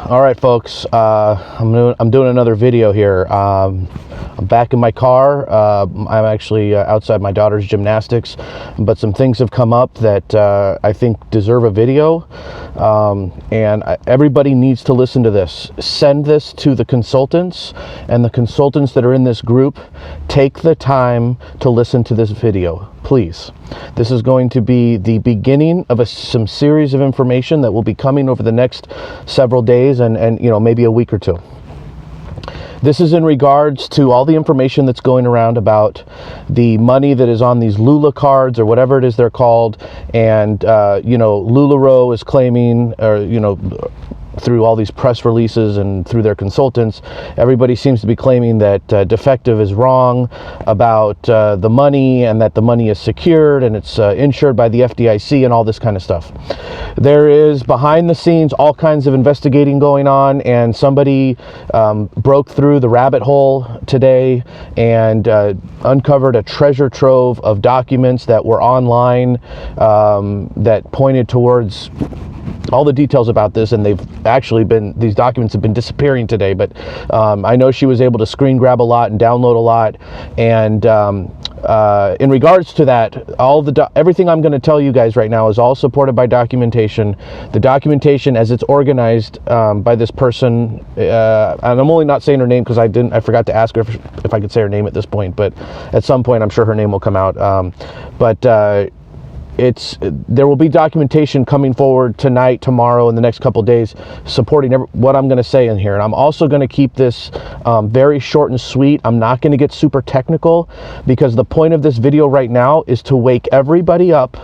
All right, folks, I'm doing another video here. I'm back in my car. I'm actually outside my daughter's gymnastics, but some things have come up that I think deserve a video, and everybody needs to listen to this. Send this to the consultants, and the consultants that are in this group, take the time to listen to this video, please. This is going to be the beginning of some series of information that will be coming over the next several days and maybe a week or two. This is in regards to all the information that's going around about the money that is on these Lula cards or whatever it is they're called, and LuLaRoe is claiming, or through all these press releases and through their consultants, everybody seems to be claiming that Defective is wrong about the money, and that the money is secured and it's insured by the FDIC and all this kind of stuff. There is behind the scenes all kinds of investigating going on, and somebody broke through the rabbit hole today and uncovered a treasure trove of documents that were online that pointed towards all the details about this, and these documents have been disappearing today, but I know she was able to screen grab a lot and download a lot, and in regards to that, everything I'm going to tell you guys right now is all supported by documentation. The documentation as it's organized by this person, and I'm only not saying her name because I forgot to ask her if I could say her name at this point, but at some point I'm sure her name will come out. There will be documentation coming forward tonight, tomorrow, and the next couple of days supporting what I'm going to say in here. And I'm also going to keep this very short and sweet. I'm not going to get super technical, because the point of this video right now is to wake everybody up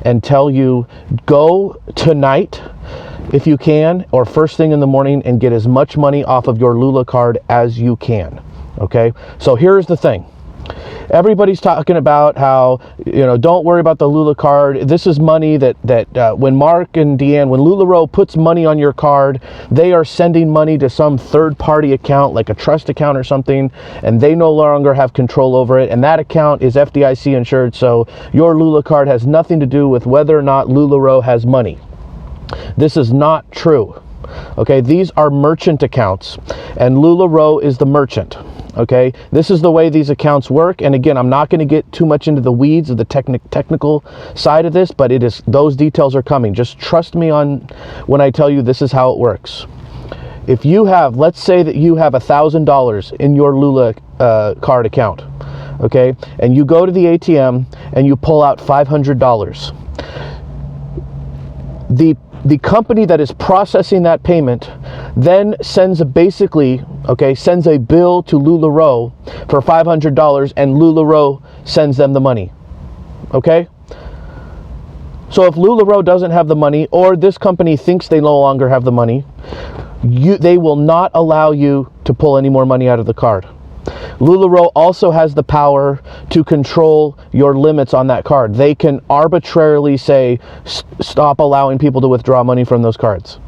and tell you, go tonight if you can, or first thing in the morning, and get as much money off of your Lula card as you can. Okay, so here's the thing. Everybody's talking about how, don't worry about the Lula card. This is money that when Mark and Deanne, when LuLaRoe puts money on your card, they are sending money to some third-party account, like a trust account or something, and they no longer have control over it. And that account is FDIC insured, so your Lula card has nothing to do with whether or not LuLaRoe has money. This is not true. Okay, these are merchant accounts, and LuLaRoe is the merchant. Okay, this is the way these accounts work, and again, I'm not going to get too much into the weeds of the technical side of this, but those details are coming. Just trust me on when I tell you this is how it works. If you have, let's say that you have $1,000 in your Lula card account, okay, and you go to the ATM and you pull out $500, the company that is processing that payment then sends a bill to LuLaRoe for $500, and LuLaRoe sends them the money. Okay? So if LuLaRoe doesn't have the money, or this company thinks they no longer have the money, they will not allow you to pull any more money out of the card. LuLaRoe also has the power to control your limits on that card. They can arbitrarily say, stop allowing people to withdraw money from those cards.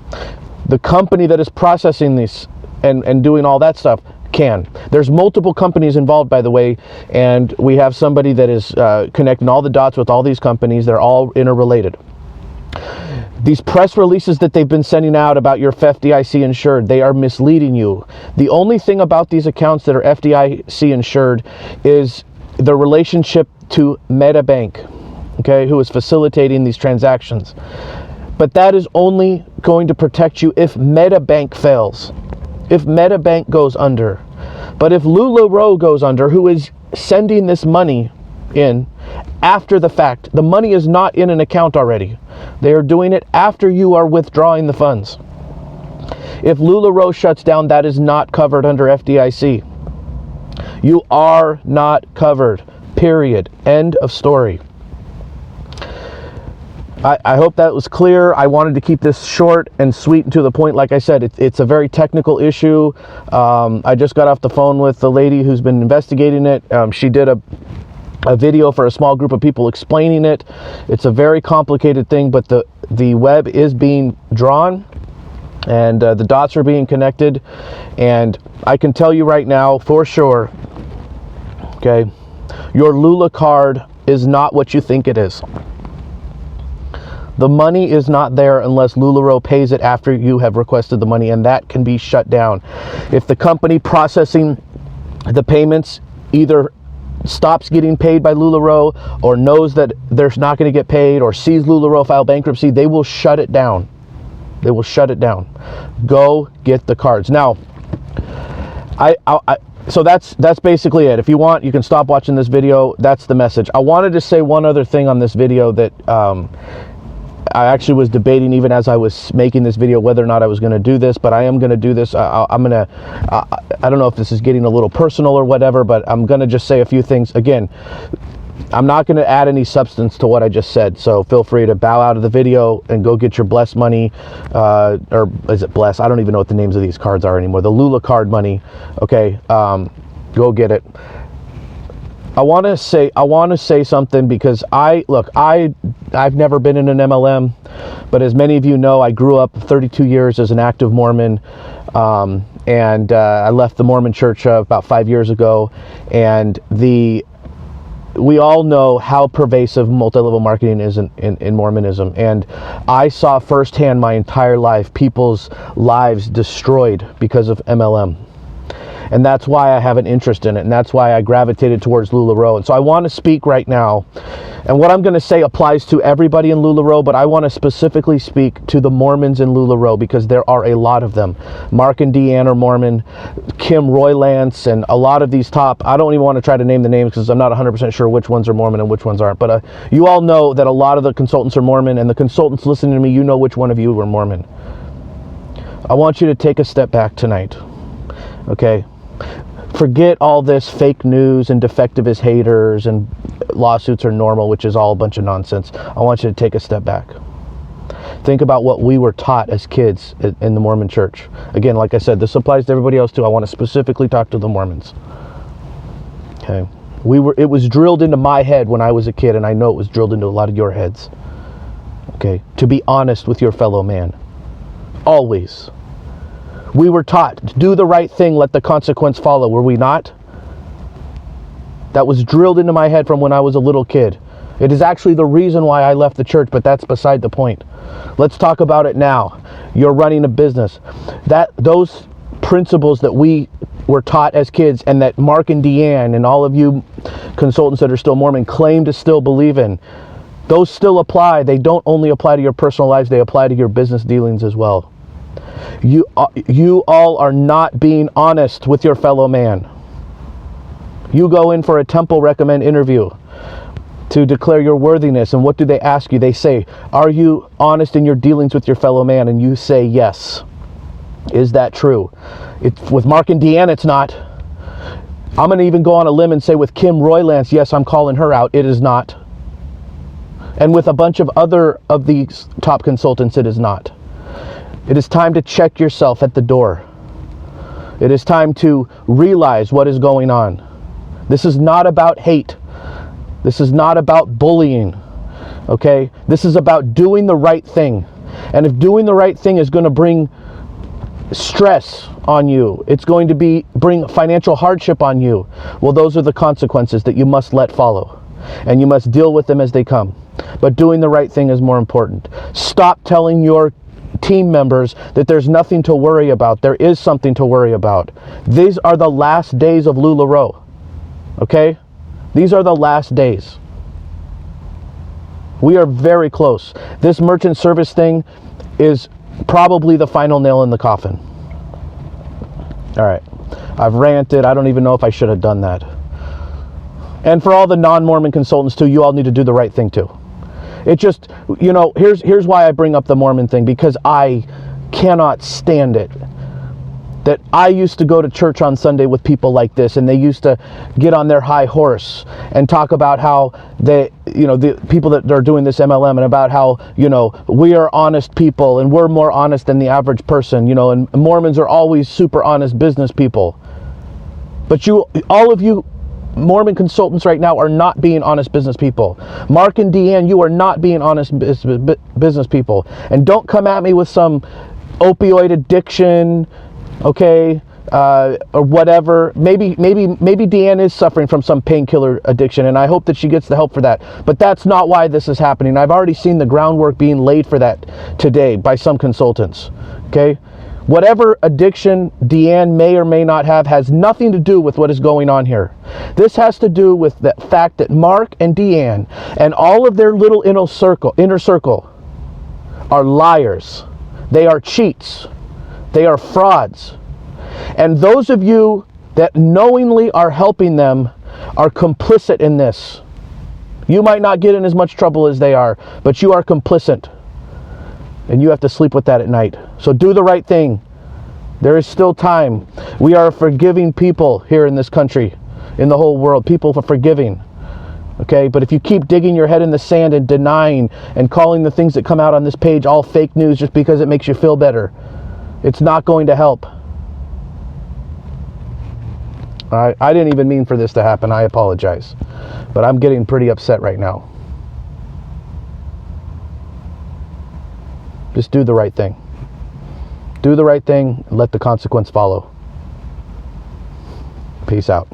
The company that is processing these and doing all that stuff can. There's multiple companies involved, by the way, and we have somebody that is connecting all the dots with all these companies. They're all interrelated. These press releases that they've been sending out about your FDIC insured, they are misleading you. The only thing about these accounts that are FDIC insured is the relationship to MetaBank, okay, who is facilitating these transactions. But that is only going to protect you if MetaBank fails, if MetaBank goes under. But if LuLaRoe goes under, who is sending this money in after the fact, the money is not in an account already. They are doing it after you are withdrawing the funds. If LuLaRoe shuts down, that is not covered under FDIC. You are not covered. Period. End of story. I hope that was clear. I wanted to keep this short and sweet and to the point. Like I said, it's a very technical issue. I just got off the phone with the lady who's been investigating it. She did a video for a small group of people explaining it. It's a very complicated thing, but the web is being drawn, and the dots are being connected, and I can tell you right now for sure, okay, your Lula card is not what you think it is. The money is not there unless LuLaRoe pays it after you have requested the money, and that can be shut down. If the company processing the payments either stops getting paid by LuLaRoe or knows that they're not going to get paid or sees LuLaRoe file bankruptcy, they will shut it down. They will shut it down. Go get the cards. Now, so that's basically it. If you want, you can stop watching this video. That's the message. I wanted to say one other thing on this video that I actually was debating even as I was making this video whether or not I was going to do this, but I am going to do this. I don't know if this is getting a little personal or whatever, but I'm going to just say a few things. Again, I'm not going to add any substance to what I just said, so feel free to bow out of the video and go get your Bless money, or is it Bless? I don't even know what the names of these cards are anymore. The Lula card money, okay? Go get it. I want to say something because I've never been in an MLM, but as many of you know, I grew up 32 years as an active Mormon, and I left the Mormon Church about 5 years ago, and we all know how pervasive multi-level marketing is in Mormonism, and I saw firsthand my entire life people's lives destroyed because of MLM. And that's why I have an interest in it, and that's why I gravitated towards LuLaRoe. And so I want to speak right now, and what I'm going to say applies to everybody in LuLaRoe, but I want to specifically speak to the Mormons in LuLaRoe because there are a lot of them. Mark and Deanne are Mormon, Kim Roylance, and a lot of these top, I don't even want to try to name the names because I'm not 100% sure which ones are Mormon and which ones aren't, but you all know that a lot of the consultants are Mormon, and the consultants listening to me, you know which one of you are Mormon. I want you to take a step back tonight, okay? Forget all this fake news and defectivist haters and lawsuits are normal, which is all a bunch of nonsense. I want you to take a step back. Think about what we were taught as kids in the Mormon Church. Again, like I said, this applies to everybody else too. I want to specifically talk to the Mormons. Okay. It was drilled into my head when I was a kid, and I know it was drilled into a lot of your heads. Okay. To be honest with your fellow man. Always. We were taught, do the right thing, let the consequence follow. Were we not? That was drilled into my head from when I was a little kid. It is actually the reason why I left the church, but that's beside the point. Let's talk about it now. You're running a business. Those principles that we were taught as kids and that Mark and Deanne and all of you consultants that are still Mormon claim to still believe in, those still apply. They don't only apply to your personal lives, they apply to your business dealings as well. You all are not being honest with your fellow man. You go in for a temple recommend interview to declare your worthiness, and what do they ask you? They say, are you honest in your dealings with your fellow man? And you say yes. Is that true? With Mark and Deanne, it's not. I'm going to even go on a limb and say with Kim Roylance, yes, I'm calling her out. It is not. And with a bunch of other of these top consultants, it is not. It is time to check yourself at the door. It is time to realize what is going on. This is not about hate. This is not about bullying. Okay? This is about doing the right thing. And if doing the right thing is going to bring stress on you, it's going to bring financial hardship on you, well, those are the consequences that you must let follow. And you must deal with them as they come. But doing the right thing is more important. Stop telling your team members that there's nothing to worry about. There is something to worry about. These are the last days of LuLaRoe. Okay? These are the last days. We are very close. This merchant service thing is probably the final nail in the coffin. All right. I've ranted. I don't even know if I should have done that. And for all the non-Mormon consultants too, you all need to do the right thing too. It just, here's why I bring up the Mormon thing, because I cannot stand it. That I used to go to church on Sunday with people like this, and they used to get on their high horse and talk about how the people that are doing this MLM, and about how, we are honest people and we're more honest than the average person, and Mormons are always super honest business people. But all of you Mormon consultants right now are not being honest business people. Mark and Deanne, you are not being honest business people. And don't come at me with some opioid addiction, okay, or whatever. Maybe Deanne is suffering from some painkiller addiction, and I hope that she gets the help for that. But that's not why this is happening. I've already seen the groundwork being laid for that today by some consultants. Okay? Whatever addiction Deanne may or may not have has nothing to do with what is going on here. This has to do with the fact that Mark and Deanne and all of their little inner circle are liars. They are cheats. They are frauds. And those of you that knowingly are helping them are complicit in this. You might not get in as much trouble as they are, but you are complicit. And you have to sleep with that at night. So do the right thing. There is still time. We are a forgiving people here in this country, in the whole world. People are forgiving. Okay? But if you keep digging your head in the sand and denying and calling the things that come out on this page all fake news just because it makes you feel better, it's not going to help. All right? I didn't even mean for this to happen. I apologize. But I'm getting pretty upset right now. Just do the right thing. Do the right thing and let the consequence follow. Peace out.